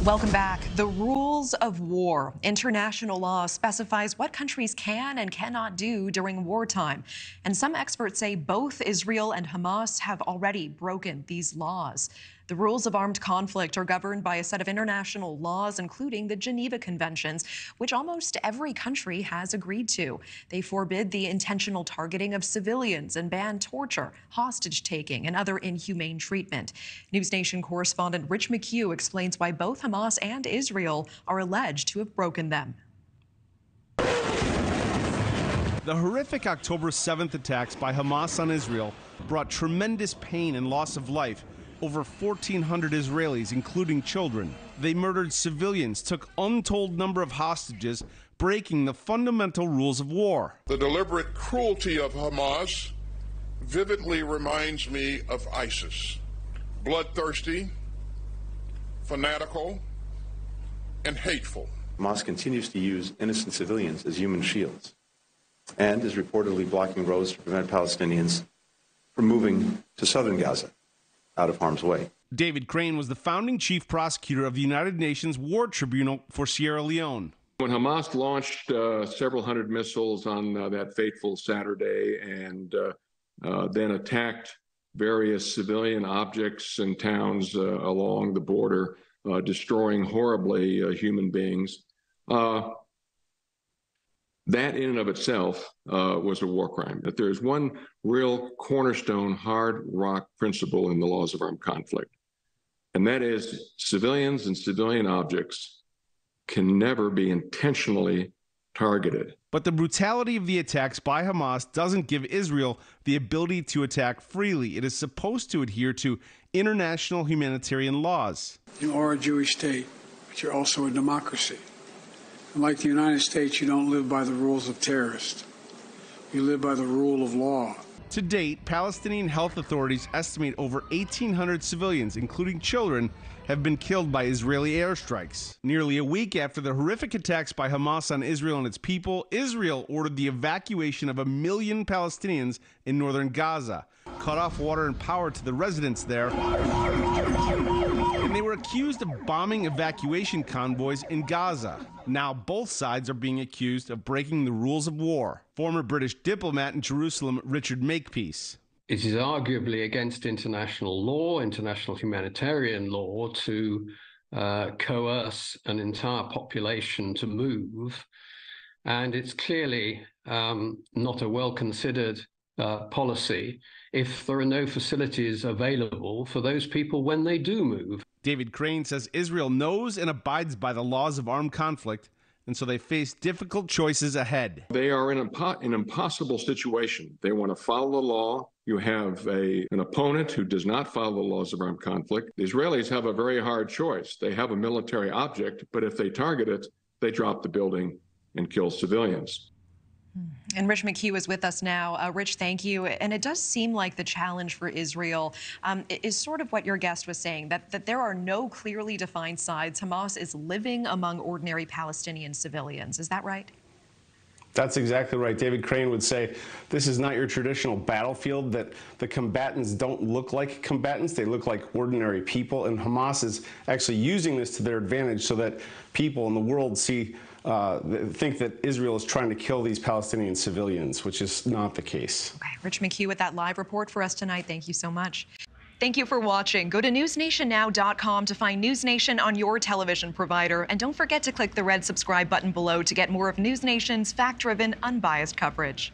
Welcome back. The rules of war. International law specifies what countries can and cannot do during wartime. And some experts say both Israel and Hamas have already broken these laws. The rules of armed conflict are governed by a set of international laws, including the Geneva Conventions, which almost every country has agreed to. They forbid the intentional targeting of civilians and ban torture, hostage-taking, and other inhumane treatment. NewsNation correspondent Rich McHugh explains why both Hamas and Israel are alleged to have broken them. The horrific October 7th attacks by Hamas on Israel brought tremendous pain and loss of life. Over 1,400 Israelis, including children. They murdered civilians, took untold number of hostages, breaking the fundamental rules of war. The deliberate cruelty of Hamas vividly reminds me of ISIS. Bloodthirsty, fanatical, and hateful. Hamas continues to use innocent civilians as human shields and is reportedly blocking roads to prevent Palestinians from moving to southern Gaza out of harm's way. David Crane was the founding chief prosecutor of the United Nations War Tribunal for Sierra Leone. When Hamas launched several hundred missiles on that fateful Saturday and then attacked various civilian objects and towns along the border, destroying horribly human beings, that in and of itself was a war crime. But there's one real cornerstone hard rock principle in the laws of armed conflict, and that is civilians and civilian objects can never be intentionally targeted. But the brutality of the attacks by Hamas doesn't give Israel the ability to attack freely. It is supposed to adhere to international humanitarian laws. You are a Jewish state, but you're also a democracy. And like the United States, you don't live by the rules of terrorists. You live by the rule of law. To date, Palestinian health authorities estimate over 1,800 civilians, including children, have been killed by Israeli airstrikes. Nearly a week after the horrific attacks by Hamas on Israel and its people, Israel ordered the evacuation of 1 million Palestinians in northern Gaza, cut off water and power to the residents there, and they were accused of bombing evacuation convoys in Gaza. Now both sides are being accused of breaking the rules of war. Former British diplomat in Jerusalem, Richard McHugh. It is arguably against international law, international humanitarian law, to coerce an entire population to move. And it's clearly not a well-considered policy if there are no facilities available for those people when they do move. David Crane says Israel knows and abides by the laws of armed conflict, and so they face difficult choices ahead. They are in an impossible situation. They want to follow the law. You have an opponent who does not follow the laws of armed conflict. The Israelis have a very hard choice. They have a military object, but if they target it, they drop the building and kill civilians. And Rich McHugh is with us now. Rich, thank you. And it does seem like the challenge for Israel is sort of what your guest was saying, that there are no clearly defined sides. Hamas is living among ordinary Palestinian civilians. Is that right? That's exactly right. David Crane would say this is not your traditional battlefield, that the combatants don't look like combatants. They look like ordinary people. And Hamas is actually using this to their advantage so that people in the world think that Israel is trying to kill these Palestinian civilians, which is not the case. Okay, Rich McHugh with that live report for us tonight. Thank you so much. Thank you for watching. Go to newsnationnow.com to find NewsNation on your television provider. And don't forget to click the red subscribe button below to get more of NewsNation's fact-driven, unbiased coverage.